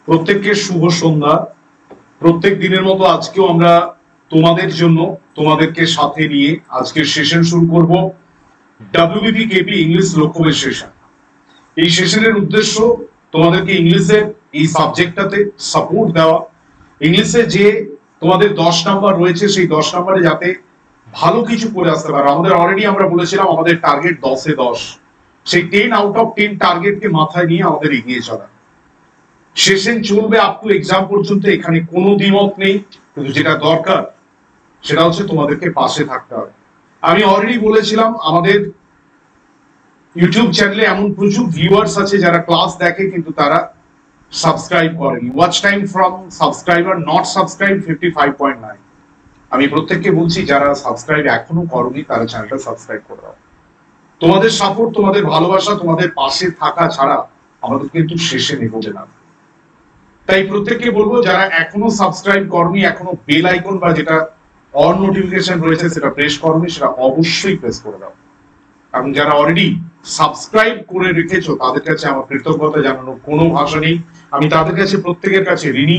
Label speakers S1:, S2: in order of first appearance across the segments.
S1: প্রত্যেককে শুভ সন্ধ্যা। প্রত্যেক দিনের মতো আজকেও আমরা তোমাদের জন্য তোমাদেরকে সাথে নিয়ে আজকের সেশন শুরু করব ডাব্লিউবিপি কেপি ইংলিশ লক্ষ্যবের সেশন। এই সেশনের উদ্দেশ্য তোমাদেরকে ইংলিশের এই সাবজেক্টটাতে সাপোর্ট দেওয়া, ইংলিশে যে তোমাদের 10 নাম্বার রয়েছে সেই 10 নাম্বারে যাতে ভালো কিছু করে আসতে পারো। আমাদের অলরেডি আমরা বলেছিলাম আমাদের টার্গেট 10-এ 10, সেই 10 আউট অফ 10 টার্গেটকে মাথায় নিয়ে আমাদের এগিয়ে চলা। সেশন চলবে আপ টু এক্সাম পর্যন্ত, এখানে কোনো দ্বিমত নেই, কিন্তু যেটা দরকার সেটা হচ্ছে তোমাদেরকে পাশে থাকতে হবে। আমি অলরেডি বলেছিলাম আমাদের ইউটিউব চ্যানেলে এমন প্রচুর ভিউয়ার্স আছে যারা ক্লাস দেখে কিন্তু তারা সাবস্ক্রাইব করেনি। Watch time from subscriber not subscribe 55.9। আমি প্রত্যেককে বলছি যারা সাবস্ক্রাইব এখনো করনি তারা চ্যানেলটা সাবস্ক্রাইব করে দাও। তোমাদের সাপোর্ট, তোমাদের ভালোবাসা, তোমাদের পাশে থাকা ছাড়া আমাদের কিন্তু শেষে এগোবে না। তাই প্রত্যেককে বলবো যারা এখনো সাবস্ক্রাইব করনি, এখনো বেল আইকন বা যেটা অল নোটিফিকেশন রয়েছে সেটা প্রেস করনি, সেটা অবশ্যই প্রেস করে দাও। এবং যারা অলরেডি সাবস্ক্রাইব করে রেখেছো তাদের কাছে আমার কৃতজ্ঞতা জানানোর কোনো ভাষা নেই। আমি তাদের কাছে প্রত্যেকের কাছে ঋণী।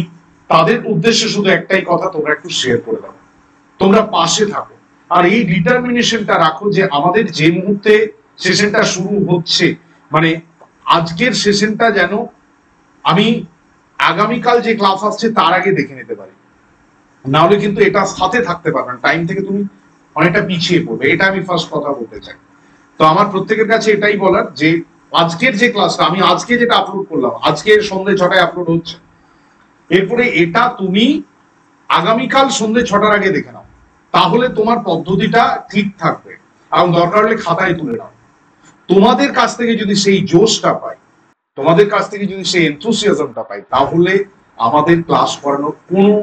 S1: তাদের উদ্দেশ্যে শুধু একটাই কথা, তোমরা একটু শেয়ার করে দাও, তোমরা পাশে থাকো, আর এই ডিটারমিনেশনটা রাখো যে আমাদের যে মুহূর্তে সেশনটা শুরু হচ্ছে, মানে আজকের সেশনটা যেন আমি আগামীকাল যে ক্লাস আসছে তার আগে দেখে নিতে পারি, না হলে কিন্তু এটা সাথে থাকতে পারবে না, টাইম থেকে তুমি অনেকটা পিছিয়ে পড়বে। এটা আমি ফার্স্ট কথা বলতে চাই। তো আমার প্রত্যেকের কাছে এটাই বলার যে আজকের যে ক্লাসটা আমি আজকে যেটা আপলোড করলাম, আজকে সন্ধ্যে 6টায় আপলোড হচ্ছে, এরপরে এটা তুমি আগামীকাল সন্ধ্যে 6টার আগে দেখে নাও, তাহলে তোমার পদ্ধতিটা ঠিক থাকবে। এবং দরকার হলে খাতায় তুলে নাও। তোমাদের কাছ থেকে যদি সেই জোশটা পাই, তোমাদের কাছ থেকে যদি সেই এনথুসিয়াজমটা পাই, তাহলে আমাদের ক্লাস করানোর কোনো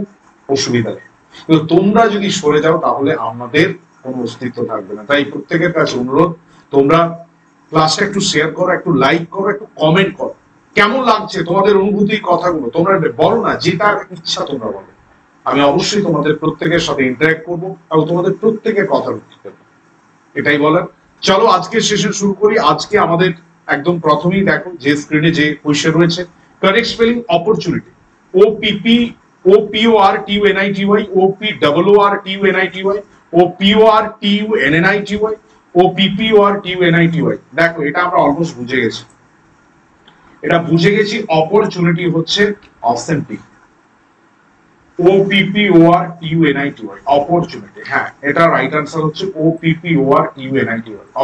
S1: অসুবিধা নেই। কিন্তু তোমরা যদি সরে যাও তাহলে আমাদের কোনো অস্তিত্ব থাকবে না। তাই প্রত্যেকের কাছে অনুরোধ, তোমরা ক্লাসটা একটু শেয়ার করো, একটু লাইক করো, একটু কমেন্ট করো, কেমন লাগছে তোমাদের অনুভূতির কথাগুলো তোমরা বলো না, যেটা ইচ্ছা তোমরা বলো। আমি অবশ্যই তোমাদের প্রত্যেকের সাথে ইন্টারঅ্যাক্ট করবো এবং তোমাদের প্রত্যেকের কথা উত্তর দেবো, এটাই বলার। চলো আজকের সেশন শুরু করি। আজকে আমাদের একদম প্রথমেই দেখো যে স্ক্রিনে যে কোয়েশ্চেন রয়েছে, correct spelling opportunity, OPPORTUNITY, OPOORTUNITY, OPORTUNNITY, OPPORTUNITY। দেখো এটা আমরা অলমোস্ট বুঝে গেছি, এটা বুঝে গেছি। অপরচুনিটি হচ্ছে অপশন বি, OPPORTUNITY, অপরচুনিটি। হ্যাঁ, এটা রাইট আনসার হচ্ছে OPPORTUNITY,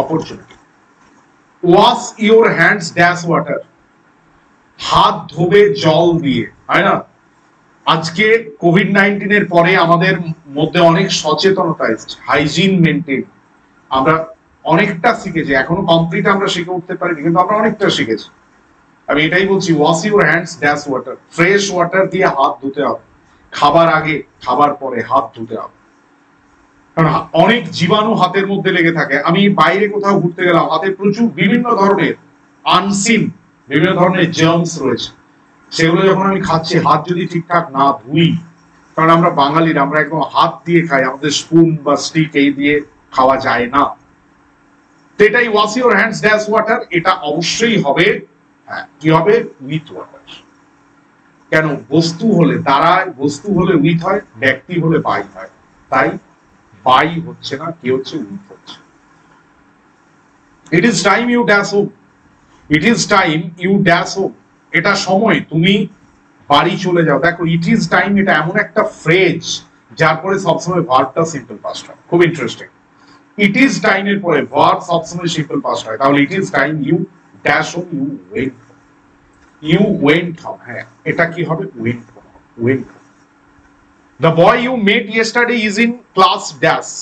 S1: opportunity. Wash your hands dash water, হাত ধোবে জল দিয়ে, তাই না? আজকে কোভিড-19 এর পরে আমাদের মধ্যে অনেক সচেতনতা এসেছে, হাইজিন মেনটেন আমরা অনেকটা শিখেছি। এখনো কমপ্লিট আমরা শিখে উঠতে পারিনি, কিন্তু আমরা অনেকটা শিখেছি। আমি এটাই বলছি, wash your hands dash water, fresh water দিয়ে হাত ধুতে হবে, খাবার আগে খাবার পরে হাত ধুতে হবে। কারণ অনেক জীবাণু হাতের মধ্যে লেগে থাকে। আমি বাইরে কোথাও ঘুরতে গেলাম, হাতে প্রচুর বিভিন্ন ধরনের আনসিন বিভিন্ন ধরনের জার্মস রয়েছে, সেগুলো যখন আমি খাচ্ছি, হাত যদি ঠিকঠাক না ধুই, কারণ আমরা বাঙালির আমরা একদম হাত দিয়ে খাই, আমাদের স্পুন বা স্টিক এই দিয়ে খাওয়া যায় না। তো এটাই wash your hands dash water, এটা অবশ্যই হবে। হ্যাঁ, কি হবে? With water. কেন? বস্তু হলে দাঁড়ায়, বস্তু হলে উইথ হয়, ব্যক্তি হলে বাই হয়। তাই বাই হচ্ছে না, কি হচ্ছে? উইথ হচ্ছে। It is time you dash home, it is time you dash home, এটা সময় তুমি বাড়ি চলে যাও। দেখো ইট ইজ টাইম, এটা এমন একটা ফ্রেজ যার পরে সবসময় ভার্বটা সিম্পল পাস্ট হয়। খুব ইন্টারেস্টিং, ইট ইজ টাইমের পরে ভার্ব সবসময় সিম্পল পাস্ট হয়। তাহলে it is time you dash home, you went, you went home. হ্যাঁ, এটা কি হবে? Went home, went home. The boy you met yesterday is in class dash,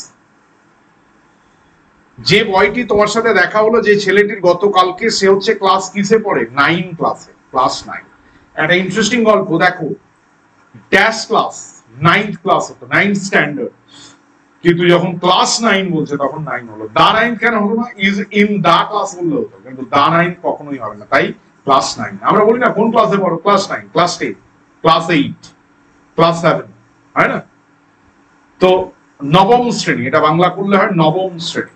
S1: যে বয়টি তোমার সাথে দেখা হলো, যে ছেলেটির গতকালকে, সে হচ্ছে ক্লাস কিসে পড়ে? 9 ক্লাসে, ক্লাস 9। একটা ইন্টারেস্টিং গল্প, দেখো ড্যাশ ক্লাস 9th ক্লাস হতো, 9th স্ট্যান্ডার্ড, কিন্তু যখন ক্লাস 9 বলছে তখন 9 হলো। দা 9 কেন হলো না? ইজ ইন দা ক্লাস বললে হতো, কিন্তু দা 9 কখনোই হবে না। তাই ক্লাস 9। আমরা বলি না কোন ক্লাসে পড়ো? ক্লাস 9, ক্লাস 10, ক্লাস 8, ক্লাস 7, হয় না? তো নবম শ্রেণী, এটা বাংলা করলে হয় নবম শ্রেণী।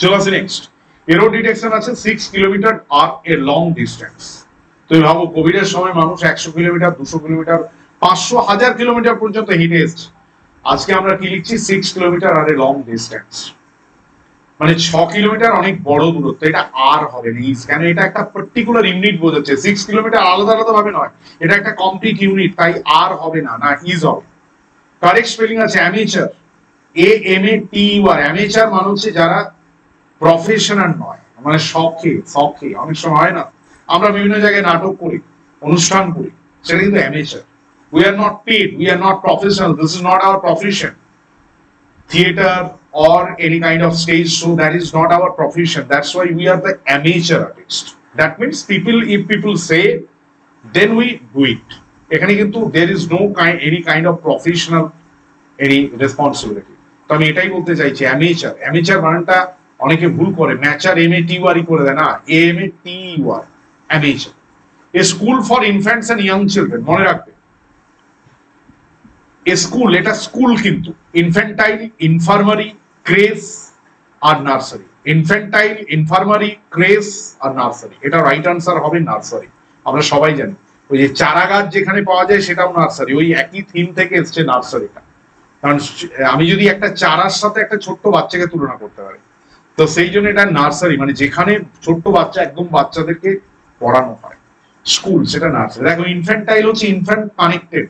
S1: চলো আসি নেক্সট। এরো ডিটেকশন আছে 6 kilometre are a long distance. তুমি ভাবো কোভিডের সময় মানুষ 100 কিলোমিটার, 200 কিলোমিটার, 500, 1000 কিলোমিটার পর্যন্ত হেঁটে এসছে। আজকে আমরা কি লিখছি? 6 kilometre are a long distance. মানে 6 কিলোমিটার অনেক বড় দূরত্ব, এটা আর হবে না ইজ, কেন এটা একটা পার্টিকুলার ইউনিট বোঝাচ্ছে। 6 কিলোমিটার আলাদা আলাদা ভাবে নয়, এটা একটা কমপ্লিট ইউনিট, তাই আর হবে না, না ইজ হবে। কারেক্ট স্পেলিং আছে অ্যামেচার, AMATUR। অ্যামেচার মানে হচ্ছে যারা প্রফেশনাল নয়, মানে শখে শখে, অনেক সময় হয় না আমরা বিভিন্ন জায়গায় নাটক করি, অনুষ্ঠান করি, সেটা কিন্তু amateur. We are not paid, we are not professional, this is not our profession. Theater or any kind of stage show, that is not our profession. That's why we are the amateur artist. That means people, if people say, then we do it. এখানে কিন্তু there is no any kind of professional any responsibility. তো আমি এটাই বলতে চাইছি, amateur, amateur মানেটা অনেকে ভুল করে, ম্যাচার MATUR করে দেয়, না AMATUR, amateur. A school for infants and young children, মনে রাখবে স্কুল, এটা স্কুল কিন্তু ইনফ্যান্টাইল, ইনফার্মারি, ক্রেস আর নার্সারি। ইনফ্যান্টাইল, ইনফার্মারি, ক্রেস আর নার্সারি, এটা রাইট আনসার হবে নার্সারি। আমরা সবাই জানি ওই যে চারা গাছ যেখানে পাওয়া যায় সেটাও নার্সারি, ওই একই থিম থেকে এসছে নার্সারিটা। কারণ আমি যদি একটা চারার সাথে একটা ছোট্ট বাচ্চাকে তুলনা করতে পারি, তো সেই জন্য এটা নার্সারি, মানে যেখানে ছোট্ট বাচ্চা, একদম বাচ্চাদেরকে পড়ানো হয়, স্কুল সেটা নার্সারি। দেখো ইনফ্যান্টাইল হচ্ছে ইনফ্যান্ট কানেক্টেড,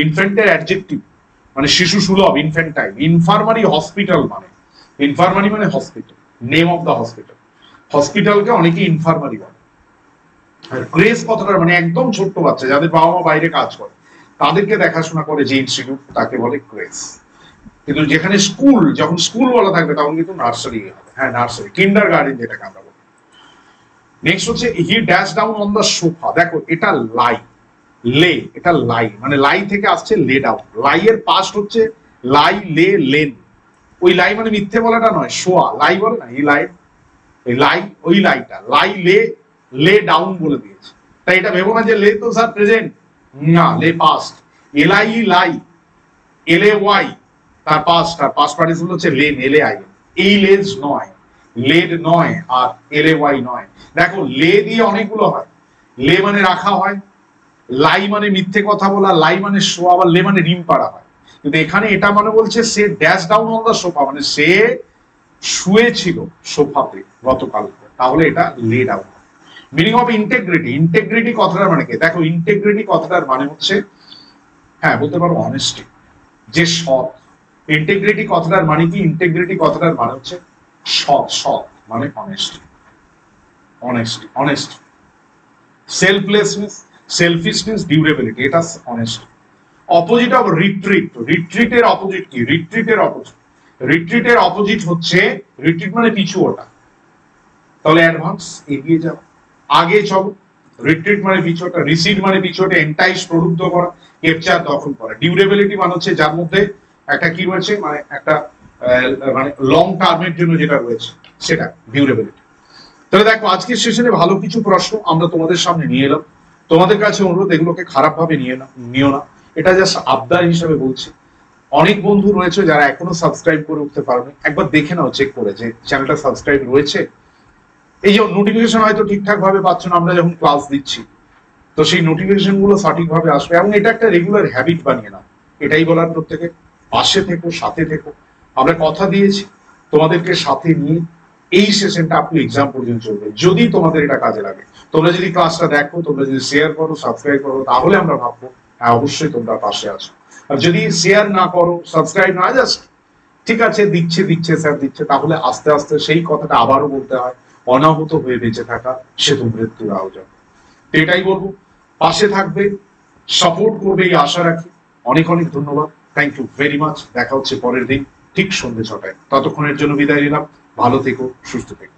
S1: ইনফ্যান্টের অ্যাডজেক্টিভ মানে শিশু সুলভ, ইনফ্যান্টাইল। ইনফার্মারি হসপিটাল, মানে ইনফার্মারি মানে hospital, name of the hospital, হসপিটালকে অনেকে ইনফার্মারি বলে। আর ক্রেস কথাটার মানে একদম ছোট্ট বাচ্চা যাদের বাবা মা বাইরে কাজ করে, তাদেরকে দেখাশোনা করে যে ইনস্টিটিউট, তাকে বলে ক্রেস। কিন্তু যেখানে স্কুল, যখন স্কুল বলা থাকবে তখন কিন্তু নার্সারি হবে, হ্যাঁ নার্সারি, কিন্ডার গার্ডেন যেটাকে আমরা বলি। নেক্সট হচ্ছে he dash down on the sofa. দেখো এটা লাই, লে, এটা লাই, মানে লাই থেকে আসছে লে ডাউন। লাই এর পাস্ট হচ্ছে লাই, লে, লেন। ওই লাই মানে মিথ্যে বলাটা নয়, শোয়া, লাই বলে না, এই লাই, এই লাই, ওই লাইটা লাই, লে, লে ডাউন বলে দিয়েছে। তাই এটা ভেবো না যে লে তো স্যার প্রেজেন্ট, না, লে পাস্ট। এলাই, লাই, LAY, তার পাস্ট পার্টিসিপল হচ্ছে লেন, LAI। এই লেজ নয়, লেড নয়, আর LAY নয়। দেখো লে দিয়ে অনেকগুলো হয়, লে মানে রাখা হয়, লাই মানে মিথ্যে কথা বলা, লাই মানে শোয়া, আবার লে মানে ডিম পাড়া হয়। কিন্তু এখানে এটা মানে বলছে সে dash down on the sofa, মানে সে শুয়েছিল সোফাতে গতকাল, তাহলে এটা lay down. Meaning of integrity, integrity কথাটার মানে কি? দেখো ইন্টেগ্রিটি কথাটার মানে হচ্ছে, হ্যাঁ বলতে পারো অনেস্টি, যে সৎ। ইন্টেগ্রিটি কথাটার মানে কি? ইন্টেগ্রিটি কথাটার মানে হচ্ছে সৎ, সৎ মানে honesty, honesty, honesty. Selflessness, selfishness, durability, এটা অনেস্টি। অপোজিট অফ রিট্রিট, রিট্রিটের অপোজিট কি? রিট্রিটের অপোজিট, রিট্রিটের অপোজিট হচ্ছে, রিট্রিট মানে পিছু ওঠা, তাহলে অ্যাডভান্স, এগিয়ে যাও, আগে চলো। রিট্রিট মানে পিছু ওঠা, রিসিড মানে পিছু ওঠা, এন্টাইস প্রলুব্ধ করা, ক্যাপচার দখল করা। ডিউরেবিলিটি মানে হচ্ছে যার মধ্যে একটা কি রয়েছে, মানে একটা মানে লং টার্মের জন্য যেটা রয়েছে সেটা ডিউরেবিলিটি। তাহলে দেখো আজকের সেশনে ভালো কিছু প্রশ্ন আমরা তোমাদের সামনে নিয়ে এলাম। তোমাদের কাছে অনুরোধ, এগুলোকে খারাপ ভাবে নিও না, এটা জাস্ট আবদার হিসাবে বলছি। অনেক বন্ধু রয়েছে যারা এখনো সাবস্ক্রাইব করে উঠতে পারবে, একবার দেখে নাও, চেক করে যে চ্যানেলটা সাবস্ক্রাইব রয়েছে। এই যে নোটিফিকেশন হয়তো ঠিকঠাক ভাবে পাচ্ছ না আমরা যখন ক্লাস দিচ্ছি, তো সেই নোটিফিকেশন গুলো সঠিকভাবে আসবে, এবং এটা একটা রেগুলার হ্যাবিট বানিয়ে নাও। এটাই বলার প্রত্যেকে, পাশে থেকো, সাথে থেকো। আমরা কথা দিয়েছি তোমাদেরকে সাথে নিয়ে এই সেশনটা আপনি এক্সাম পর্যন্ত চলবে। যদি তোমাদের এটা কাজে লাগে, তোমরা যদি ক্লাসটা দেখো, তোমরা যদি শেয়ার করো, সাবস্ক্রাইব করো, তাহলে আমরা ভাববো হ্যাঁ অবশ্যই তোমরা পাশে আছো। আর যদি শেয়ার না করো, সাবস্ক্রাইব না, জাস্ট ঠিক আছে দিচ্ছে স্যার দিচ্ছে, তাহলে আস্তে আস্তে সেই কথাটা আবারও বলতে হয়, অনাহত হয়ে বেঁচে থাকা সে তো মৃত্যুর আয়োজন। এটাই বলবো, পাশে থাকবে, সাপোর্ট করবে, এই আশা রাখি। অনেক অনেক ধন্যবাদ, থ্যাংক ইউ ভেরি মাচ। দেখা হচ্ছে পরের দিন ঠিক সন্ধ্যে 6টায়। ততক্ষণের জন্য বিদায় নিলাম, ভালো থেকো, সুস্থ থেকো।